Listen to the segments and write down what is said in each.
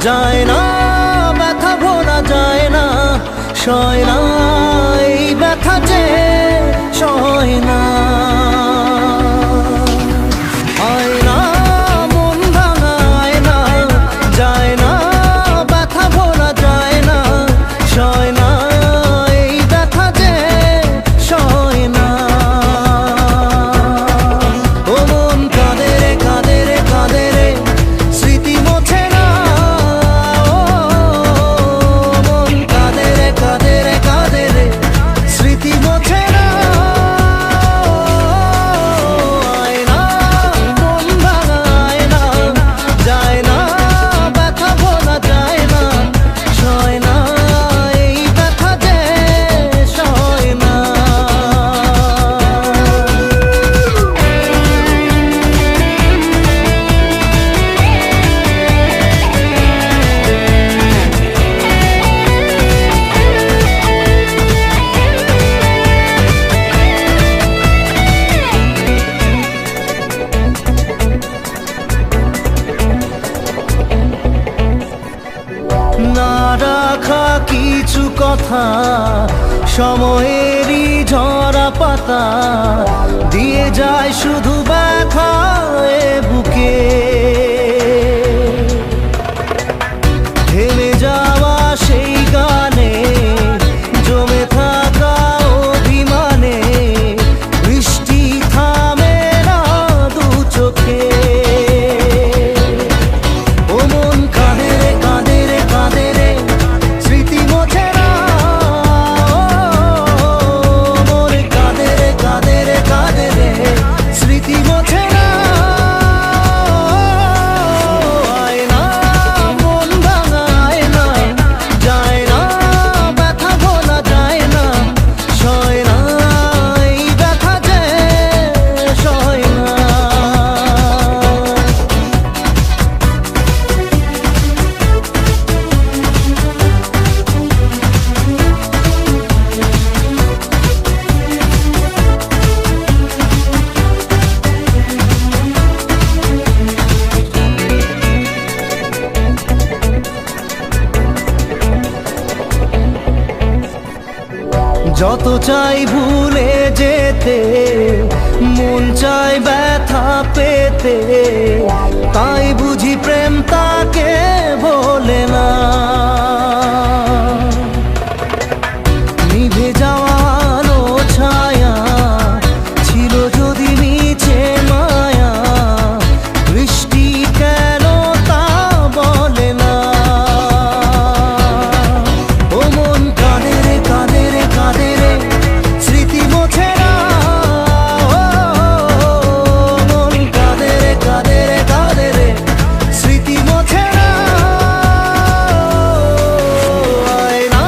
যায় না, ব্যথা ভোলা যায় না, সয় না এই ব্যথা যে সয় না। আয়না মন ভাঙায় না, যায় না, ব্যথা ভোলা যায় না, সয় না এই ব্যথা যে সয় না। ও মন কাঁদে রে কাঁদে রে কাঁদে রে, স্মৃতি মোছে না। ও মন কাঁদে রে কাঁদে রে কাঁদে রে, স্মৃতি মোছে না। আয়না মন ভাঙায় না, যায় না, ব্যথা ভোলা যায় না, সয় না এই ব্যথা যে সয় না। না রাখা কিছু কথা, সময়েরই ঝরা পাতা, দিয়ে যায় শুধু ব্যথা এ বুকে। থেমে যাওয়া সেই গানে, জমে থাকা অভিমানে, বৃষ্টি থামে না দু চোখে। ও মন কাঁদে রে কাঁদে রে কাঁদে রে, স্মৃতি মোছে না। ও মন কাঁদে রে কাঁদে রে কাঁদে রে, স্মৃতি মোছে না। আয়না মন ভাঙায় না, যায় না, ব্যথা ভোলা যায় না, সয় না এই ব্যথা যে সয় না। যত চাই ভুলে যেতে, মন চায় ব্যথা পেতে, তাই বুঝি প্রেম তাকে ভোলে না। নিভে যাওয়া আলো ছায়া ছিল যদি মিছে মায়া, বৃষ্টি কেন তা বলে না। ও মন কাঁদে রে কাঁদে রে কাঁদে রে, স্মৃতি মোছে না। ও মন কাঁদে রে কাঁদে রে কাঁদে রে, স্মৃতি মোছে না। আয়না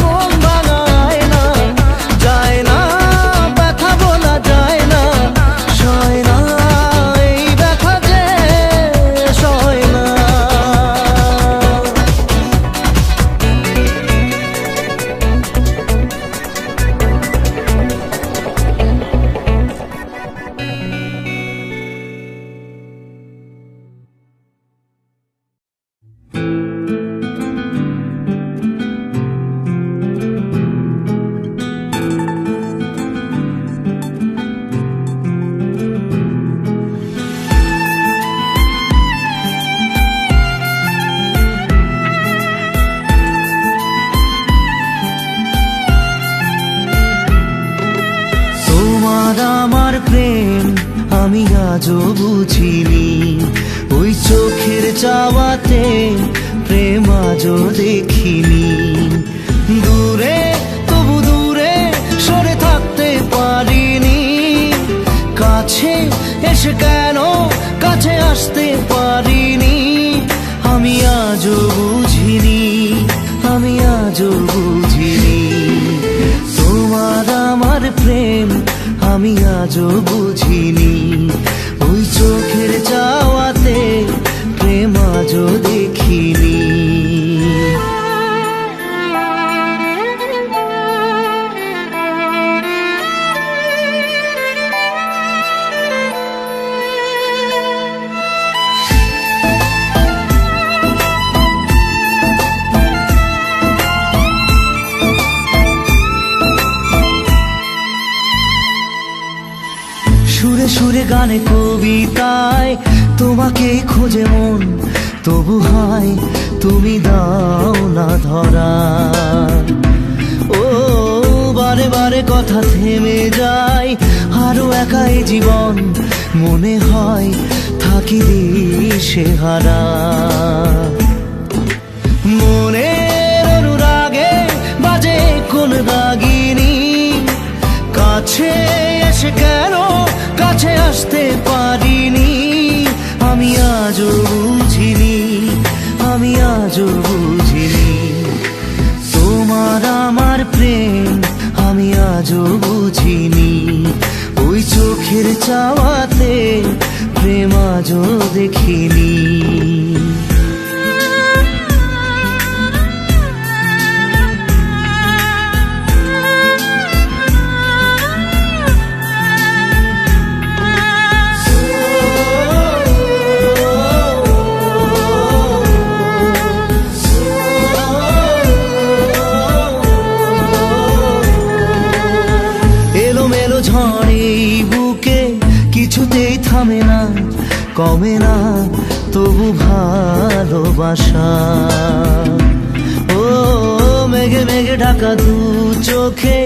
মন ভাঙায় না, যায় না, ব্যথা ভোলা যায় না, সয় না এই ব্যথা যে সয় না। তোমার আমার প্রেম আমি আজও বুঝিনি, ওই চোখের চাওয়াতে প্রেম আজও দেখিনি। দূরে তবু দূরে সরে থাকতে পারিনি, কাছে এসে কেন কাছে আসতে পারিনি। আমি আজও বুঝিনি, আমি আজও বুঝিনি, তোমার আমার প্রেম আমি আজও বুঝিনি, ওই চোখের চাওয়াতে প্রেম আজও দেখিনি। সুরে গানে কবিতায় তোমাকেই খোঁজে মন, তবু হয় তুমি দাও না ধরা। ও বারে বারে কথা থেমে যায়, আরো একাই জীবন মনে হয় থাকি দিশে হারা। মনের অনুরাগে বাজে কোন রাগিনী, কাছে এসে কেন কাছে আসতে পারিনি। আমি আজও বুঝিনি, আমি আজও বুঝিনি তোমার আমার প্রেম, আমি আজও বুঝিনি। ওই চোখের চাওয়াতে প্রেম আজও দেখিনি। এলোমেলো ঝড়ে বুকে কিছুতেই থামে না, কমে না তবু ভালোবাসা। ও মেঘে মেঘে ঢাকা দু চোখে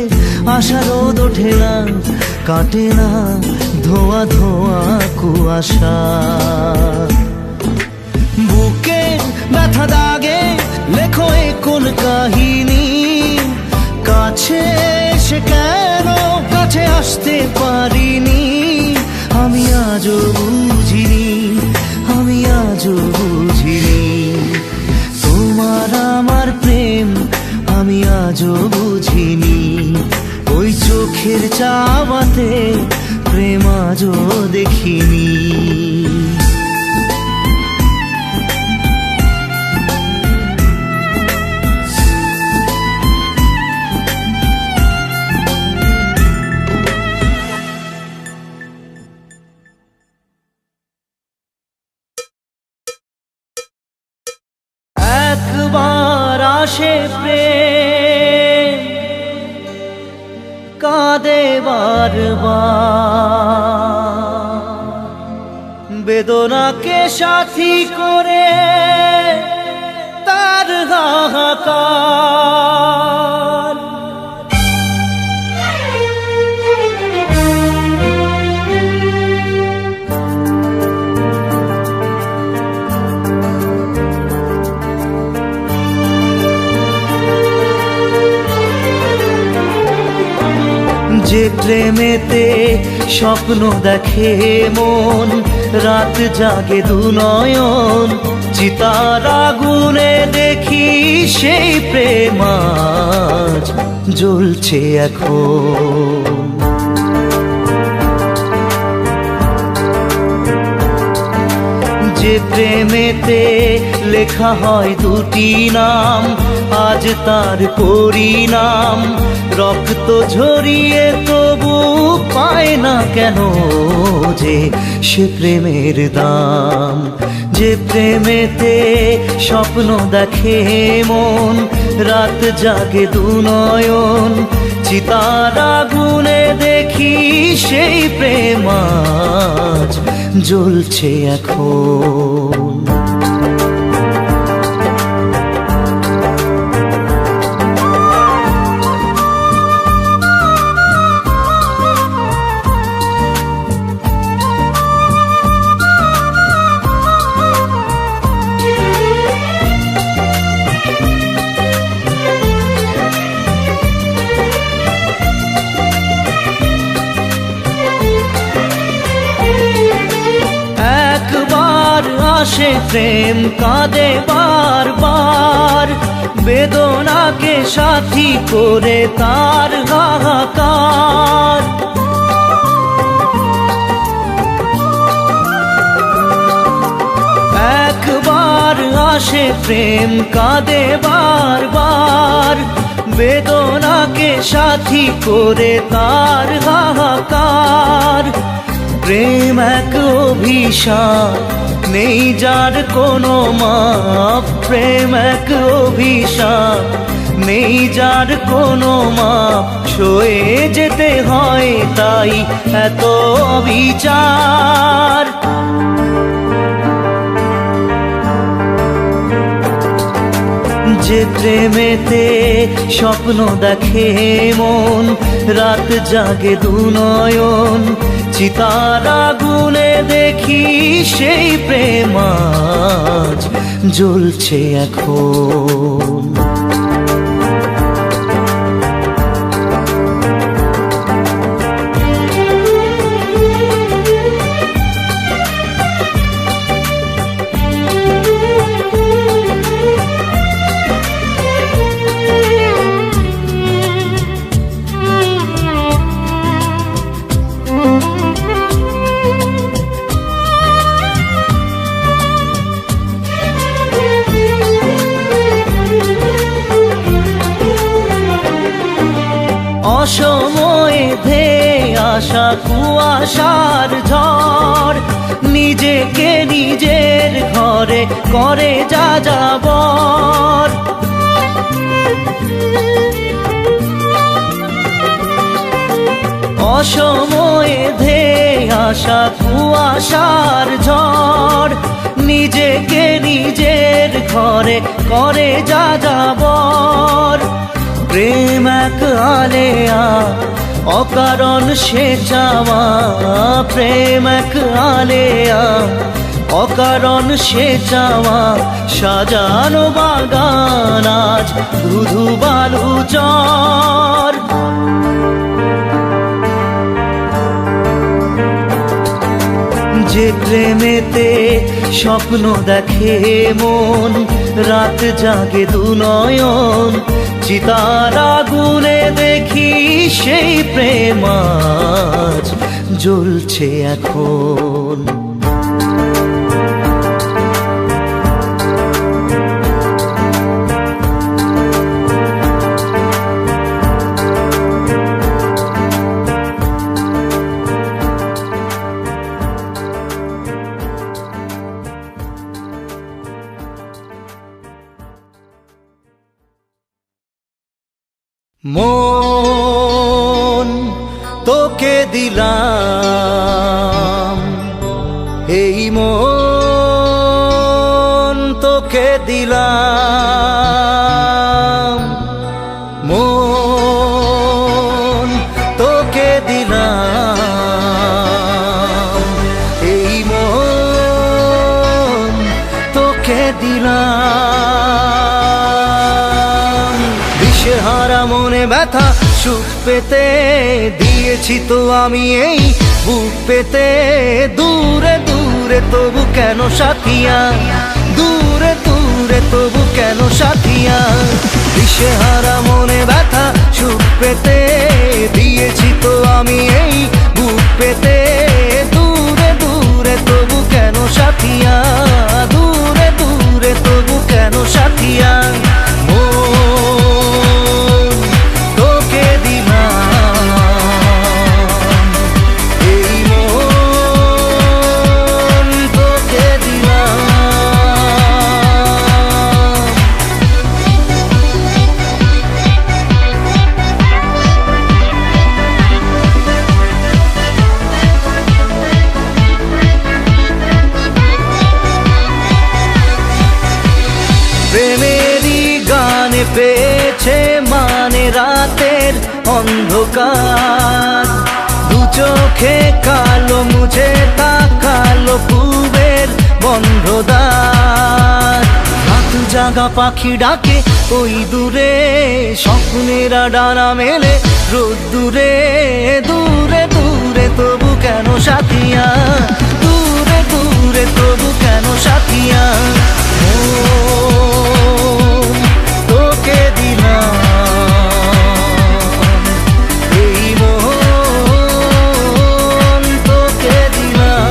আশা রোদ ওঠে না, কাটে না ধোয়া ধোয়া কুয়াশা। বুকে ব্যথা দাগে লেখো এ কোন কাহিনী, কাছে এসে কেন কাছে আসতে পারিনি। আমি আজও বুঝিনি, আমি আজও বুঝিনি তোমার আমার প্রেম, আমি আজও বুঝিনি। ওই চোখের চাওয়াতে প্রেম আজও দেখিনি। একবার আসে প্রেম কাঁদে বারবার, বেদনাকে সাথী করে তার হাহাকার। যে প্রেমেতে স্বপ্ন দেখে মন, রাত জাগে দু নয়ন, চিতার আগুনে দেখি সেই প্রেম আজ জ্বলছে এখন। যে প্রেমেতে লেখা হয় দুটি নাম, আজ তার পরিণাম রক্ত ঝরিয়ে তবু পায় না কেন যে সে প্রেমের দাম। যে প্রেমেতে স্বপ্ন দেখে মন, রাত জাগে দু নয়ন, চিতার আগুনে দেখি সেই প্রেম আজ জ্বলছে এখন। আসে প্রেম কাঁদে বারবার, বেদনাকে সাথী করে তার হাহাকার। একবার আসে প্রেম কাঁদে বারবার, বেদনাকে সাথী করে তার হাহাকার। প্রেম এক অভিশাপ নেই যার কোনো মাপ, প্রেম এক অভিশাপ নেই যার কোনো মাপ, সয়ে যেতে হয় তাই এত বিচার। যে প্রেমেতে স্বপ্ন দেখে মন, রাত জাগে দুনয়ন, চিতার আগুনে দেখি সেই প্রেম আজ জ্বলছে এখন। অসময়ে ধেয়ে আসা কুয়াশার ঝড়, নিজেকে নিজের ঘরে করে যা যাবর। অসময়ে ধেয়ে আসা কুয়াশার ঝড়, নিজেকে নিজের ঘরে করে যা যাবর। প্রেম এক আলেয়া অকারণ সে চাওয়া, প্রেম এক আলেয়া অকারণ সে চাওয়া, সাজানো বাগান আজ ধুধু বালু চর। যে প্রেমেতে স্বপ্ন দেখে মন, রাত জাগে দুনয়ন, চিতার আগুনে দেখি সেই প্রেম আজ জ্বলছে এখন। মন তোকে দিলাম, এই মন তোকে দিলাম, মন তোকে দিলাম, এই মন তোকে দিলাম। দিশেহারা মনে ব্যথা সুখ পেতে দিয়েছি তো আমি এই বুক পেতে, দূরে দূরে তবু কেন সাথিয়া, দূরে দূরে তবু কেন সাথিয়া। দিশেহারা মনে ব্যথা সুখ পেতে দিয়েছি তো আমি এই বুক পেতে, দূরে দূরে তবু কেন সাথিয়া, দূরে দূরে তবু কেন সাথিয়া। প্রেমেরই গানে পেয়েছে মানে রাতের অন্ধকার, দু চোখে কালো মুছে তাকালো পূবের বন্ধ দ্বার। রাত জাগা পাখি ডাকে ওই দূরে, স্বপ্নেরা ডানা মেলে রোদ্দুরে, দূরে দূরে তবু কেন সাথিয়া, দূরে দূরে তবু কেন সাথিয়া। তোকে দিলাম, এই মন তোকে দিলাম।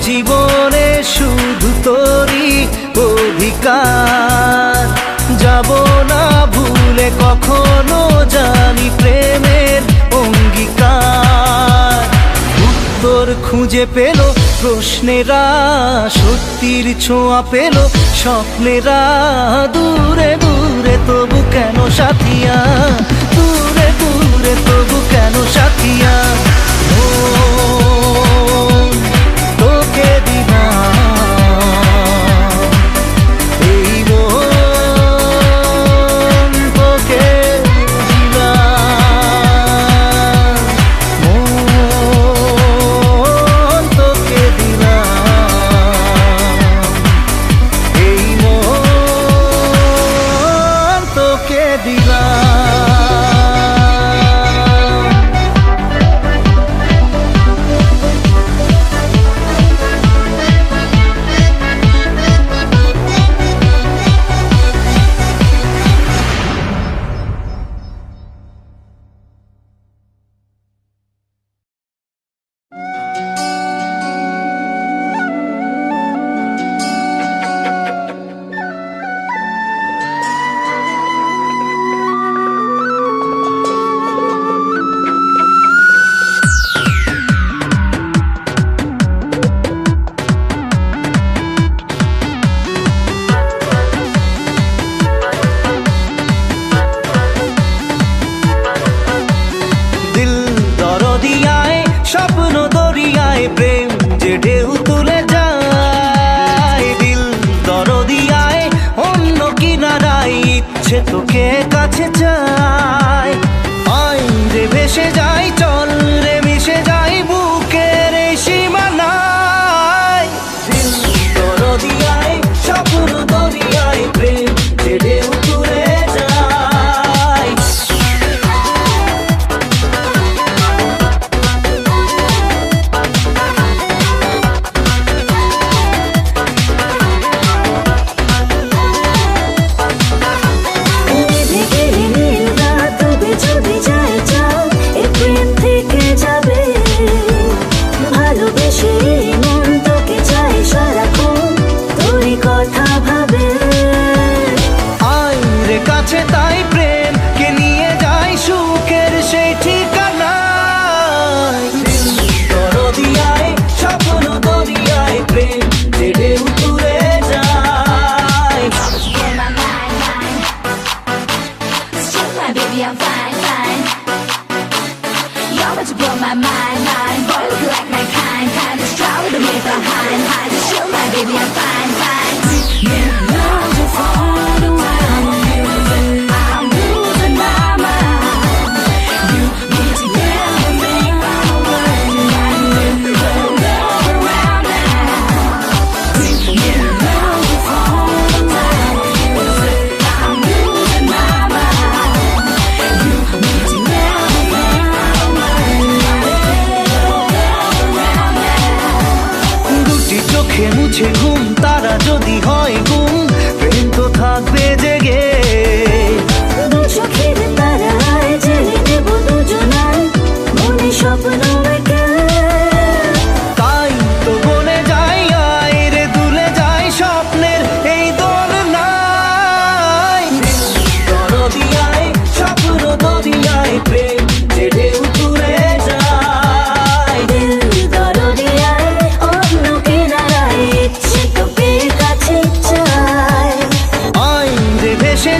জীবনে শুধু তোরই অধিকার। যাব না ভুলে কখনো, জানি প্রেমের অঙ্গীকার। উত্তর খুঁজে পেল প্রশ্নেরা, সত্যির ছোঁয়া পেল স্বপ্নেরা। দূরে দূরে তবু কেন সাথিয়া, দূরে দূরে তবু কেন সাথিয়া। ও তোকে দিলাম এই মন, তোকে দিলাম মন, তোকে দিলাম এই মন, তোকে দিলাম। স্বপ্ন দরিয়ায় প্রেম যে ঢেউ তুলে যায়, দিল দরদিয়ায় অন্য কিনারায় ইচ্ছে তোকে কাছে চায়। আয় রে ভেসে যাই, চল রে মিশে যাই বুকের এই সীমানায়। দিল দরদিয়ায় স্বপ্ন দরিয়ায় প্রেম যে ঢেউ তুলে যায়। তাই প্রেম কে নিয়ে যাই সুখের সেই ঠিকানায়। দরদিয়ায় স্বপ্ন দরিয়ায় প্রেম যে ঢেউ তুলে যায়। Baby, I'm fine, fine. You're about to blow my mind, mind. Boy, look like my kind, kind. Just try with me behind, hide. Just chill, my baby, I'm fine, fine. You know you fall around. I'm losing my mind. You need to get with me right away. I need to go around now. You know you fall around. I'm losing my mind. You need to get with me right away. দুটি চোখে মুছে ঘুম, তারা যদি হয় গুম, প্রেম তো থাকবে জেগে। দু চোখের তারায় জেলে দেব দুজনায় মনে স্বপ্ন এঁকে। তাই তো বলে যাই, আয় রে দুলে যাই স্বপ্নের এই দোলনায়। দরদিয়ায় স্বপ্ন দরিয়ায় প্রেম যে ঢেউ তুলে যায়। দিল দরদিয়ায় অন্য কিনারায় ইচ্ছে তোকে কাছে চায়। আয় রে ভেসে